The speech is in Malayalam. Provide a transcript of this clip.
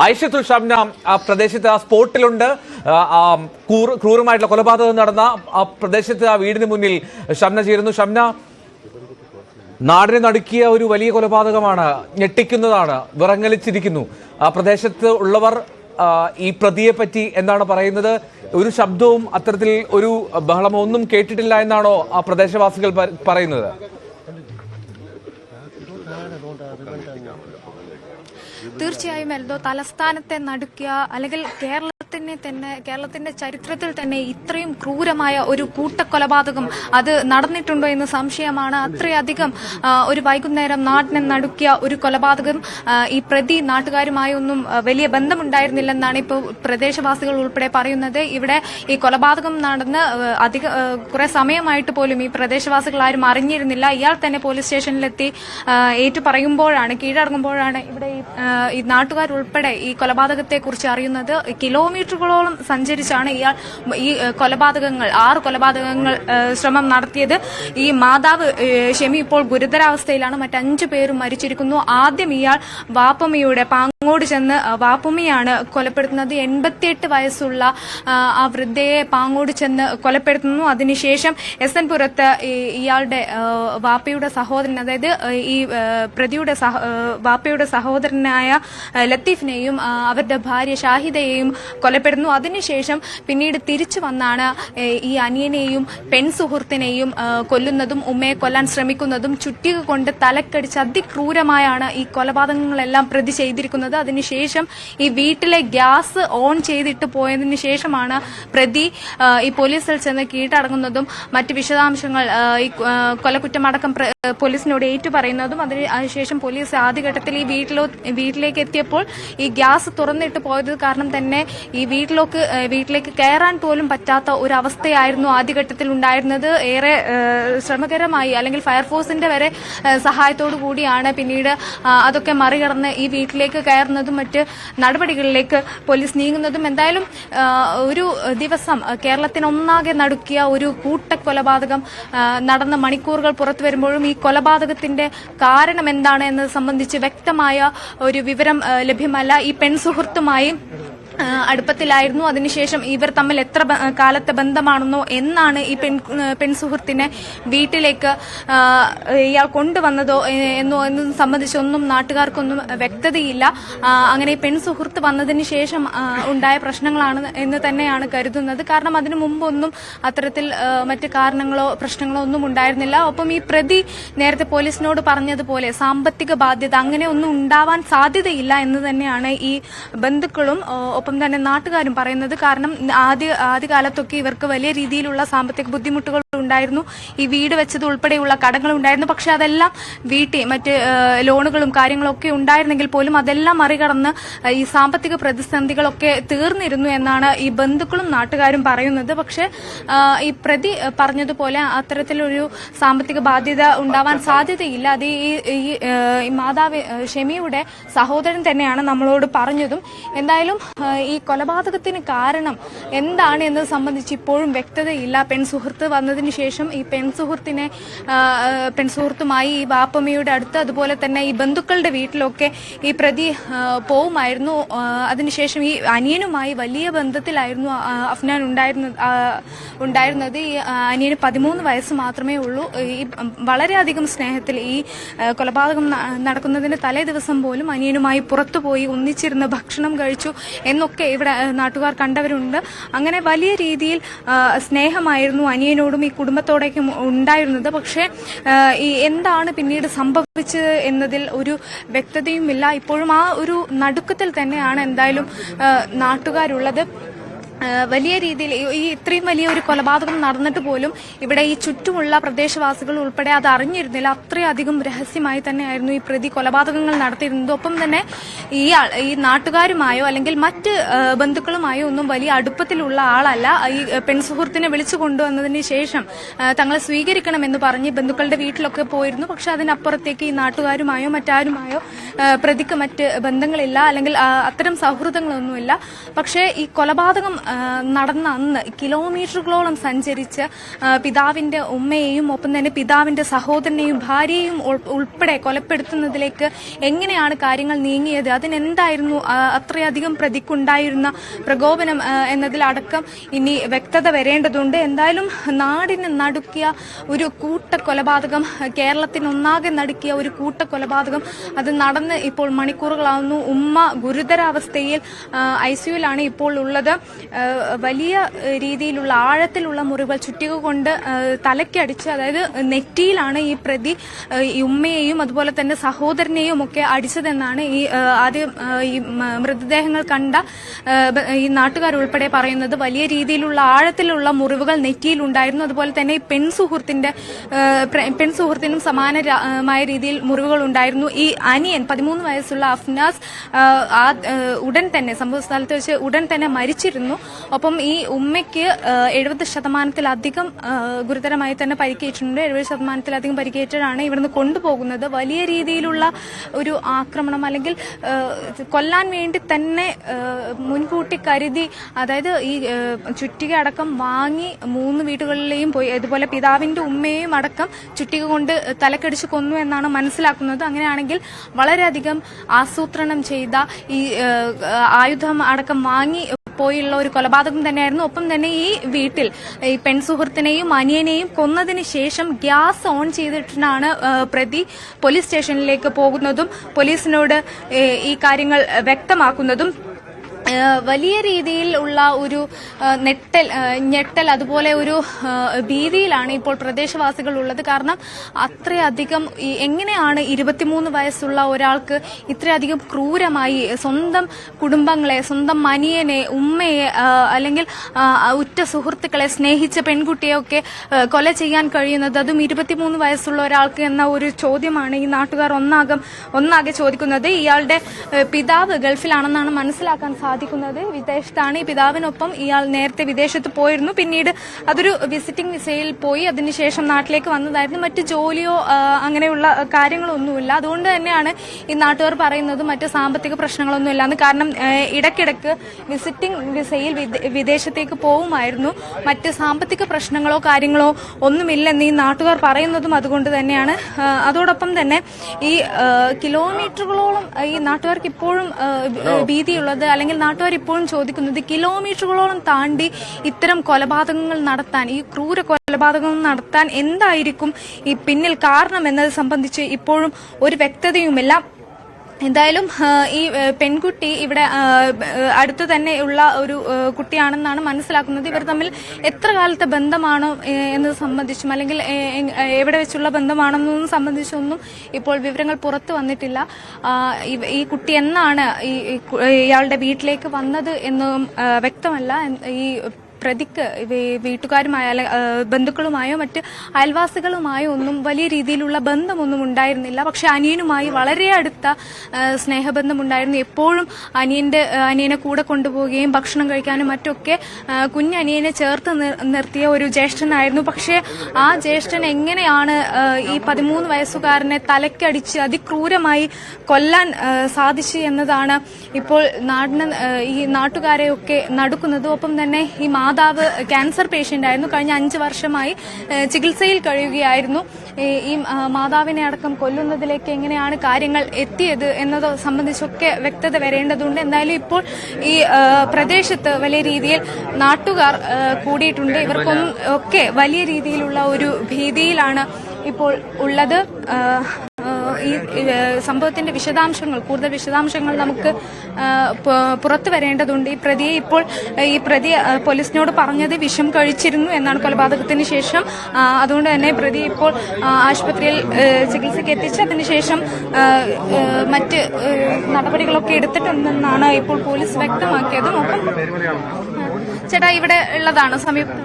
ഐഷത്തുൽ ഷംന ആ പ്രദേശത്ത് ആ സ്പോട്ടിലുണ്ട്. ക്രൂരമായിട്ടുള്ള കൊലപാതകം നടന്ന ആ പ്രദേശത്ത് ആ വീടിന് മുന്നിൽ ഷംന ചേരുന്നു. ഷംന, നാടിനെ നടുക്കിയ ഒരു വലിയ കൊലപാതകമാണ്, ഞെട്ടിക്കുന്നതാണ്, വിറങ്ങലിച്ചിരിക്കുന്നു. ആ പ്രദേശത്ത് ഉള്ളവർ ഈ പ്രതിയെ പറ്റി എന്താണ് പറയുന്നത്? ഒരു ശബ്ദവും അത്തരത്തിൽ ഒരു ബഹളമോ ഒന്നും കേട്ടിട്ടില്ല എന്നാണോ ആ പ്രദേശവാസികൾ പറയുന്നത്? തീർച്ചയായും എൽദോ, തലസ്ഥാനത്തെ നടുക്കിയ അല്ലെങ്കിൽ കേരളത്തിന്റെ ചരിത്രത്തിൽ തന്നെ ഇത്രയും ക്രൂരമായ ഒരു കൂട്ടക്കൊലപാതകം അത് നടന്നിട്ടുണ്ടോ എന്ന് സംശയമാണ്. അത്രയധികം ഒരു വൈകുന്നേരം നാടിനെ നടുക്കിയ ഒരു കൊലപാതകം. ഈ പ്രതി നാട്ടുകാരുമായി ഒന്നും വലിയ ബന്ധമുണ്ടായിരുന്നില്ലെന്നാണ് ഇപ്പോൾ പ്രദേശവാസികൾ ഉൾപ്പെടെ പറയുന്നത്. ഇവിടെ ഈ കൊലപാതകം നടന്ന് കുറെ സമയമായിട്ട് പോലും ഈ പ്രദേശവാസികൾ ആരും അറിഞ്ഞിരുന്നില്ല. ഇയാൾ തന്നെ പോലീസ് സ്റ്റേഷനിലെത്തി കീഴടങ്ങുമ്പോഴാണ് ഇവിടെ ഈ നാട്ടുകാരുൾപ്പെടെ ഈ കൊലപാതകത്തെ കുറിച്ച് അറിയുന്നത്. കിലോമീറ്ററുകളോളം സഞ്ചരിച്ചാണ് ഇയാൾ ഈ 6 കൊലപാതകങ്ങൾ ശ്രമം നടത്തിയത്. ഈ മാതാവ് ഷെമി ഇപ്പോൾ ഗുരുതരാവസ്ഥയിലാണ്. മറ്റ് 5 പേരും മരിച്ചിരിക്കുന്നു. ആദ്യം ഇയാൾ വാപ്പമ്മയുടെ പാങ്ങോട് ചെന്ന് വാപ്പമ്മയാണ് കൊലപ്പെടുത്തുന്നത്. 88 വയസ്സുള്ള ആ വൃദ്ധയെ പാങ്ങോട് ചെന്ന് കൊലപ്പെടുത്തുന്നു. അതിനുശേഷം SN പുരത്ത് ഇയാളുടെ വാപ്പയുടെ സഹോദരൻ, അതായത് ഈ പ്രതിയുടെ വാപ്പയുടെ സഹോദരനായ ലത്തീഫിനെയും അവരുടെ ഭാര്യ ഷാഹിദയെയും കൊലപ്പെടുന്നു. അതിനുശേഷം പിന്നീട് തിരിച്ചു വന്നാണ് ഈ അനിയനെയും പെൺസുഹൃത്തിനെയും കൊല്ലുന്നതും ഉമ്മയെ കൊല്ലാൻ ശ്രമിക്കുന്നതും. ചുറ്റിക കൊണ്ട് തലക്കടിച്ച് അതിക്രൂരമായാണ് ഈ കൊലപാതകങ്ങളെല്ലാം പ്രതി ചെയ്തിരിക്കുന്നത്. അതിനുശേഷം ഈ വീട്ടിലെ ഗ്യാസ് ഓൺ ചെയ്തിട്ട് പോയതിനു ശേഷമാണ് പ്രതി ഈ പോലീസിൽ ചെന്ന് കീഴടങ്ങുന്നതും മറ്റ് വിശദാംശങ്ങൾ ഈ കൊലക്കുറ്റമടക്കം പോലീസിനോട് ഏറ്റുപറയുന്നതും. അതിനുശേഷം പോലീസ് ആദ്യഘട്ടത്തിൽ ഈ വീട്ടിലേക്ക് എത്തിയപ്പോൾ ഈ ഗ്യാസ് തുറന്നിട്ട് പോയത് കാരണം തന്നെ ഈ വീട്ടിലേക്ക് കയറാൻ പോലും പറ്റാത്ത ഒരു അവസ്ഥയായിരുന്നു ആദ്യഘട്ടത്തിൽ ഉണ്ടായിരുന്നത്. ഏറെ ശ്രമകരമായി, അല്ലെങ്കിൽ ഫയർഫോഴ്സിന്റെ വരെ സഹായത്തോടു കൂടിയാണ് പിന്നീട് അതൊക്കെ മറികടന്ന് ഈ വീട്ടിലേക്ക് കയറുന്നതും മറ്റ് നടപടികളിലേക്ക് പോലീസ് നീങ്ങുന്നതും. എന്തായാലും ഒരു ദിവസം കേരളത്തിനൊന്നാകെ നടുക്കിയ ഒരു കൂട്ടക്കൊലപാതകം നടന്ന മണിക്കൂറുകൾ പുറത്തു വരുമ്പോഴും ഈ കൊലപാതകത്തിന്റെ കാരണം എന്താണ് എന്നത് സംബന്ധിച്ച് വ്യക്തമായ ഒരു വിവരം ലഭ്യമല്ല. ഈ പെൺസുഹൃത്തുമായി അടുപ്പത്തിലായിരുന്നു. അതിനുശേഷം ഇവർ തമ്മിൽ എത്ര കാലത്തെ ബന്ധമാണെന്നോ എന്നാണ് ഈ പെൺസുഹൃത്തിനെ വീട്ടിലേക്ക് ഇയാൾ കൊണ്ടുവന്നതോ എന്നതും സംബന്ധിച്ചൊന്നും നാട്ടുകാർക്കൊന്നും വ്യക്തതയില്ല. അങ്ങനെ ഈ പെൺസുഹൃത്ത് വന്നതിന് ശേഷം ഉണ്ടായ പ്രശ്നങ്ങളാണ് എന്ന് തന്നെയാണ് കരുതുന്നത്. കാരണം അതിനു മുമ്പൊന്നും അത്തരത്തിൽ മറ്റ് കാരണങ്ങളോ പ്രശ്നങ്ങളോ ഒന്നും ഉണ്ടായിരുന്നില്ല. ഒപ്പം ഈ പ്രതി നേരത്തെ പോലീസിനോട് പറഞ്ഞതുപോലെ സാമ്പത്തിക ബാധ്യത അങ്ങനെ ഒന്നും ഉണ്ടാവാൻ സാധ്യതയില്ല എന്ന് തന്നെയാണ് ഈ ബന്ധുക്കളും ഒപ്പം തന്നെ നാട്ടുകാരും പറയുന്നത്. കാരണം ആദ്യകാലത്തൊക്കെ ഇവർക്ക് വലിയ രീതിയിലുള്ള സാമ്പത്തിക ബുദ്ധിമുട്ടുകൾ ഉണ്ടായിരുന്നു. ഈ വീട് വെച്ചത് ഉൾപ്പെടെയുള്ള കടങ്ങൾ ഉണ്ടായിരുന്നു. പക്ഷെ അതെല്ലാം വീട്ടി മറ്റ് ലോണുകളും കാര്യങ്ങളൊക്കെ ഉണ്ടായിരുന്നെങ്കിൽ പോലും അതെല്ലാം മറികടന്ന് ഈ സാമ്പത്തിക പ്രതിസന്ധികളൊക്കെ തീർന്നിരുന്നു എന്നാണ് ഈ ബന്ധുക്കളും നാട്ടുകാരും പറയുന്നത്. പക്ഷെ ഈ പ്രതി പറഞ്ഞതുപോലെ അത്തരത്തിലൊരു സാമ്പത്തിക ബാധ്യത ഉണ്ടാവാൻ സാധ്യതയില്ല. അത് ഈ മാതാവ് ഷെമിയുടെ സഹോദരൻ തന്നെയാണ് നമ്മളോട് പറഞ്ഞതും. എന്തായാലും ഈ കൊലപാതകത്തിന് കാരണം എന്താണ് എന്നത് സംബന്ധിച്ച് ഇപ്പോഴും വ്യക്തതയില്ല. പെൺസുഹൃത്ത് വന്നതിന് ശേഷം ഈ പെൺസുഹൃത്തുമായി ഈ വാപ്പമ്മയുടെ അടുത്ത്, അതുപോലെ തന്നെ ഈ ബന്ധുക്കളുടെ വീട്ടിലൊക്കെ ഈ പ്രതി പോവുമായിരുന്നു. അതിനുശേഷം ഈ അനിയനുമായി വലിയ ബന്ധത്തിലായിരുന്നു അഫ്നാൻ ഉണ്ടായിരുന്നത്. ഈ അനിയന് 13 വയസ്സ് മാത്രമേ ഉള്ളൂ. ഈ വളരെയധികം സ്നേഹത്തിൽ ഈ കൊലപാതകം നടക്കുന്നതിന്റെ തലേ ദിവസം പോലും അനിയനുമായി പുറത്തുപോയി ഒന്നിച്ചിരുന്ന് ഭക്ഷണം കഴിച്ചു എന്നൊക്കെ ഇവിടെ നാട്ടുകാർ കണ്ടവരുണ്ട്. അങ്ങനെ വലിയ രീതിയിൽ സ്നേഹമായിരുന്നു അനിയനോടും ഈ കുടുംബത്തോടേക്കും ഉണ്ടായിരുന്നത്. പക്ഷേ ഈ എന്താണ് പിന്നീട് സംഭവിച്ചത് എന്നതിൽ ഒരു വ്യക്തതയുമില്ല. ഇപ്പോഴും ആ ഒരു നടുക്കത്തിൽ തന്നെയാണ് എന്തായാലും നാട്ടുകാരുള്ളത്. വലിയ രീതിയിൽ ഈ ഇത്രയും വലിയ ഒരു കൊലപാതകം നടന്നിട്ട് പോലും ഇവിടെ ഈ ചുറ്റുമുള്ള പ്രദേശവാസികൾ ഉൾപ്പെടെ അത് അറിഞ്ഞിരുന്നില്ല. അത്രയധികം രഹസ്യമായി തന്നെയായിരുന്നു ഈ പ്രതി കൊലപാതകങ്ങൾ നടത്തിയിരുന്നത്. ഒപ്പം തന്നെ ഈ നാട്ടുകാരുമായോ അല്ലെങ്കിൽ മറ്റ് ബന്ധുക്കളുമായോ ഒന്നും വലിയ അടുപ്പത്തിലുള്ള ആളല്ല. ഈ പെൺസുഹൃത്തിനെ വിളിച്ചു കൊണ്ടുവന്നതിന് ശേഷം തങ്ങളെ സ്വീകരിക്കണമെന്ന് പറഞ്ഞ് ബന്ധുക്കളുടെ വീട്ടിലൊക്കെ പോയിരുന്നു. പക്ഷെ അതിനപ്പുറത്തേക്ക് ഈ നാട്ടുകാരുമായോ മറ്റാരുമായോ പ്രതിക്ക് മറ്റ് ബന്ധങ്ങളില്ല, അല്ലെങ്കിൽ അത്തരം സൗഹൃദങ്ങളൊന്നുമില്ല. പക്ഷേ ഈ കൊലപാതകം നടന്ന അന്ന് കിലോമീറ്ററുകളോളം സഞ്ചരിച്ച് പിതാവിന്റെ ഉമ്മയെയും ഒപ്പം തന്നെ പിതാവിന്റെ സഹോദരനെയും ഭാര്യയെയും ഉൾപ്പെടെ കൊലപ്പെടുത്തുന്നതിലേക്ക് എങ്ങനെയാണ് കാര്യങ്ങൾ നീങ്ങിയത്, അതിനെന്തായിരുന്നു അത്രയധികം പ്രതിക്കുണ്ടായിരുന്ന പ്രകോപനം എന്നതിലടക്കം ഇനി വ്യക്തത വരേണ്ടതുണ്ട്. എന്തായാലും നാടിനെ നടുക്കിയ ഒരു കൂട്ടക്കൊലപാതകം, കേരളത്തിനൊന്നാകെ നടുക്കിയ ഒരു കൂട്ടക്കൊലപാതകം അത് നടന്ന് ഇപ്പോൾ മണിക്കൂറുകളാവുന്നു. ഉമ്മ ഗുരുതരാവസ്ഥയിൽ ICUവിലാണ് ഇപ്പോൾ ഉള്ളത്. വലിയ രീതിയിലുള്ള ആഴത്തിലുള്ള മുറിവുകൾ ചുറ്റിക കൊണ്ട് തലയ്ക്കടിച്ച്, അതായത് നെറ്റിയിലാണ് ഈ പ്രതി ഈ ഉമ്മയെയും അതുപോലെ തന്നെ സഹോദരനെയും ഒക്കെ അടിച്ചതെന്നാണ് ആദ്യം ഈ മൃതദേഹങ്ങൾ കണ്ട ഈ നാട്ടുകാരുൾപ്പെടെ പറയുന്നത്. വലിയ രീതിയിലുള്ള ആഴത്തിലുള്ള മുറിവുകൾ നെറ്റിയിലുണ്ടായിരുന്നു. അതുപോലെ തന്നെ ഈ പെൺസുഹൃത്തിനും സമാനമായ രീതിയിൽ മുറിവുകൾ ഉണ്ടായിരുന്നു. ഈ അനിയൻ 13 വയസ്സുള്ള അഫ്നാസ് ഉടൻ തന്നെ സംഭവ സ്ഥലത്ത് വെച്ച് ഉടൻ തന്നെ മരിച്ചിരുന്നു. ഒപ്പം ഈ ഉമ്മയ്ക്ക് 70% ഗുരുതരമായി തന്നെ പരിക്കേറ്റിട്ടുണ്ട്. 70% പരിക്കേറ്റാണ് ഇവിടുന്ന് കൊണ്ടുപോകുന്നത്. വലിയ രീതിയിലുള്ള ഒരു ആക്രമണം, അല്ലെങ്കിൽ കൊല്ലാൻ വേണ്ടി തന്നെ മുൻകൂട്ടി കരുതി, അതായത് ഈ ചുറ്റിക അടക്കം വാങ്ങി 3 വീടുകളിലെയും പോയി, അതുപോലെ പിതാവിന്റെ ഉമ്മയെയും അടക്കം ചുറ്റിക കൊണ്ട് തലക്കടിച്ച് കൊന്നു എന്നാണ് മനസ്സിലാക്കുന്നത്. അങ്ങനെയാണെങ്കിൽ വളരെയധികം ആസൂത്രണം ചെയ്ത ഈ ആയുധം അടക്കം വാങ്ങി പോയുള്ള ഒരു കൊലപാതകം തന്നെയായിരുന്നു. ഒപ്പം തന്നെ ഈ വീട്ടിൽ ഈ പെൺസുഹൃത്തിനെയും അനിയനെയും കൊന്നതിന് ശേഷം ഗ്യാസ് ഓൺ ചെയ്തിട്ടാണ് പ്രതി പോലീസ് സ്റ്റേഷനിലേക്ക് പോകുന്നതും പോലീസിനോട് ഈ കാര്യങ്ങൾ വ്യക്തമാക്കുന്നതും. വലിയ രീതിയിൽ ഉള്ള ഒരു ഞെട്ടൽ അതുപോലെ ഒരു ഭീതിയിലാണ് ഇപ്പോൾ പ്രദേശവാസികൾ ഉള്ളത്. കാരണം അത്രയധികം എങ്ങനെയാണ് 23 വയസ്സുള്ള ഒരാൾക്ക് ഇത്രയധികം ക്രൂരമായി സ്വന്തം കുടുംബങ്ങളെ, സ്വന്തം അനിയനെ, ഉമ്മയെ, അല്ലെങ്കിൽ ഉറ്റ സുഹൃത്തുക്കളെ, സ്നേഹിച്ച പെൺകുട്ടിയൊക്കെ കൊല ചെയ്യാൻ കഴിയുന്നത്, അതും 23 വയസ്സുള്ള ഒരാൾക്ക് എന്ന ഒരു ചോദ്യമാണ് ഈ നാട്ടുകാർ ഒന്നാകെ ചോദിക്കുന്നത്. ഇയാളുടെ പിതാവ് ഗൾഫിലാണെന്നാണ് മനസ്സിലാക്കാൻ സാധിക്കുന്നത്. വിദേശത്താണ്. ഈ പിതാവിനൊപ്പം ഇയാൾ നേരത്തെ വിദേശത്ത് പോയിരുന്നു. പിന്നീട് അതൊരു വിസിറ്റിംഗ് വിസയിൽ പോയി അതിനുശേഷം നാട്ടിലേക്ക് വന്നതായിരുന്നു. മറ്റ് ജോലിയോ അങ്ങനെയുള്ള കാര്യങ്ങളൊന്നുമില്ല. അതുകൊണ്ട് തന്നെയാണ് ഈ നാട്ടുകാർ പറയുന്നത് മറ്റ് സാമ്പത്തിക പ്രശ്നങ്ങളൊന്നും ഇല്ലാന്ന്. കാരണം ഇടയ്ക്കിടയ്ക്ക് വിസിറ്റിംഗ് വിസയിൽ വിദേശത്തേക്ക് പോവുമായിരുന്നു. മറ്റ് സാമ്പത്തിക പ്രശ്നങ്ങളോ കാര്യങ്ങളോ ഒന്നുമില്ലെന്ന് ഈ നാട്ടുകാർ പറയുന്നതും അതുകൊണ്ട് തന്നെയാണ്. അതോടൊപ്പം തന്നെ ഈ കിലോമീറ്ററുകളോളം ഈ നാട്ടുകാർക്ക് ഇപ്പോഴും ഭീതിയുള്ളത്, അല്ലെങ്കിൽ നാട്ടുകാർ ഇപ്പോഴും ചോദിക്കുന്നത്, കിലോമീറ്ററുകളോളം താണ്ടി ഇത്തരം കൊലപാതകങ്ങൾ നടത്താൻ, ഈ ക്രൂര കൊലപാതകങ്ങൾ നടത്താൻ എന്തായിരിക്കും ഈ പിന്നിൽ കാരണം എന്നത് സംബന്ധിച്ച് ഇപ്പോഴും ഒരു വ്യക്തതയുമില്ല. എന്തായാലും ഈ പെൺകുട്ടി ഇവിടെ അടുത്തു തന്നെ ഉള്ള ഒരു കുട്ടിയാണെന്നാണ് മനസ്സിലാക്കുന്നത്. ഇവർ തമ്മിൽ എത്ര കാലത്തെ ബന്ധമാണോ എന്നത് സംബന്ധിച്ചും, അല്ലെങ്കിൽ എവിടെ വെച്ചുള്ള ബന്ധമാണെന്നൊന്നും സംബന്ധിച്ചൊന്നും ഇപ്പോൾ വിവരങ്ങൾ പുറത്തു വന്നിട്ടില്ല. ഈ കുട്ടി എന്നാണ് ഇയാളുടെ വീട്ടിലേക്ക് വന്നത് എന്നും വ്യക്തമല്ല. ഈ പ്രതിക്ക് വീട്ടുകാരുമായോ ബന്ധുക്കളുമായോ മറ്റ് അയൽവാസികളുമായോ ഒന്നും വലിയ രീതിയിലുള്ള ബന്ധമൊന്നും ഉണ്ടായിരുന്നില്ല. പക്ഷെ അനിയനുമായി വളരെ അടുത്ത സ്നേഹബന്ധമുണ്ടായിരുന്നു. എപ്പോഴും അനിയനെ കൂടെ കൊണ്ടുപോവുകയും ഭക്ഷണം കഴിക്കാനും മറ്റൊക്കെ കുഞ്ഞനിയനെ ചേർത്ത് നിർത്തിയ ഒരു ജ്യേഷ്ഠനായിരുന്നു. പക്ഷേ ആ ജ്യേഷ്ഠൻ എങ്ങനെയാണ് ഈ 13 വയസ്സുകാരനെ തലക്കടിച്ച് അതിക്രൂരമായി കൊല്ലാൻ സാധിച്ചു എന്നതാണ് ഇപ്പോൾ ഈ നാട്ടുകാരെയൊക്കെ നടുക്കുന്നത്. ഒപ്പം തന്നെ ഈ മാതാവ് ക്യാൻസർ പേഷ്യന്റ് ആയിരുന്നു. കഴിഞ്ഞ 5 വർഷമായി ചികിത്സയിൽ കഴിയുകയായിരുന്നു. ഈ മാതാവിനെ അടക്കം കൊല്ലുന്നതിലേക്ക് എങ്ങനെയാണ് കാര്യങ്ങൾ എത്തിയത് എന്നത് സംബന്ധിച്ചൊക്കെ വ്യക്തത വരേണ്ടതുണ്ട്. എന്തായാലും ഇപ്പോൾ ഈ പ്രദേശത്ത് വലിയ രീതിയിൽ നാട്ടുകാർ കൂടിയിട്ടുണ്ട്. ഇവർക്കൊന്നും ഒക്കെ വലിയ രീതിയിലുള്ള ഒരു ഭീതിയിലാണ് ഇപ്പോൾ ഉള്ളത്. ഈ സംഭവത്തിന്റെ കൂടുതൽ വിശദാംശങ്ങൾ നമുക്ക് പുറത്തു വരേണ്ടതുണ്ട്. ഈ പ്രതി പോലീസിനോട് പറഞ്ഞത് വിഷം കഴിച്ചിരുന്നു എന്നാണ് കൊലപാതകത്തിന് ശേഷം. അതുകൊണ്ട് തന്നെ പ്രതി ഇപ്പോൾ ആശുപത്രിയിൽ ചികിത്സയ്ക്ക് എത്തിച്ച് അതിനുശേഷം മറ്റ് നടപടികളൊക്കെ എടുത്തിട്ടുണ്ടെന്നാണ് ഇപ്പോൾ പോലീസ് വ്യക്തമാക്കിയത്. ചേട്ടാ ഇവിടെ ഉള്ളതാണ് സമീപം.